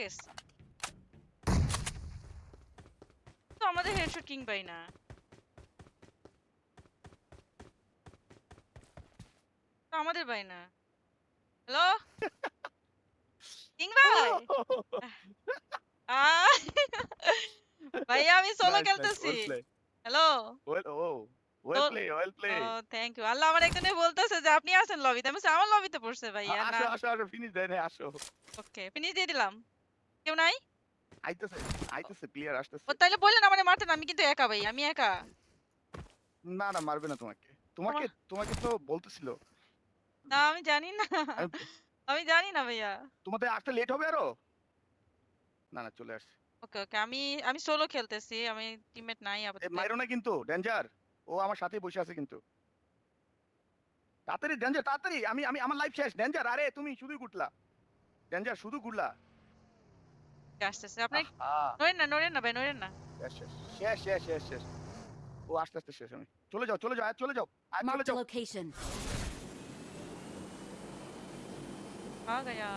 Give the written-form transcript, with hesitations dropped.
গেছে। তো আমাদের হেডশট কিং পাই না। তো আমাদের পাই না। হ্যালো? কিং ভাই? আহ ভাইয়া আমি সোলো Nice, nice. খেলতেছি। Well played. হ্যালো? Well played, well ও played. Thank you. আল্লাহ আমার একজনে বলতেছে যে আপনি আছেন লবিতে। আমি বলছি আমার লবিতে পড়ছে ভাইয়া না। আসো, finish দেয় নাই, আসো। ওকে ফিনিশ দিয়ে দিলাম। কেউ নাই? আইতেছে, আইতেছে, প্লেয়ার ও আসতেছে। তাইলে বললেন আমারে মারতেন আমি কিন্তু একা ভাই। আমি একা। না, না, মারবে না তোমাকে। আমার তোমাকে তো বলতেছিল। না আমি জানি না। আমি আমি জানি না ভাইয়া। তোমাদের আসতে লেট হবে আরো? না, না, চলে আসছে। ওকে, ওকে। আমি আমি সোলো খেলতেছি। আমি টিমমেট নাই আপাতত। মাইরো না কিন্তু, ডেঞ্জার। ও আমার সাথেই বসে আছে কিন্তু। তাড়াতাড়ি ডেঞ্জার, তাড়াতাড়ি। আমি আমি আমার লাইফ শেষ। ডেঞ্জার, আরে তুমি শুধুই ঘুরলা। ডেঞ্জার শুধু ঘুরলা। আসতেছে। আপনি আহা! নড়েন না ভাই, নড়েন না। শেষ, শেষ। শেষ, শেষ, শেষ, শেষ। ও আস্তে শেষ আমি। চলে যাও, চলে যাও, আয় চলে যাও। আয় চলে Marked a যাও। location. आ गया।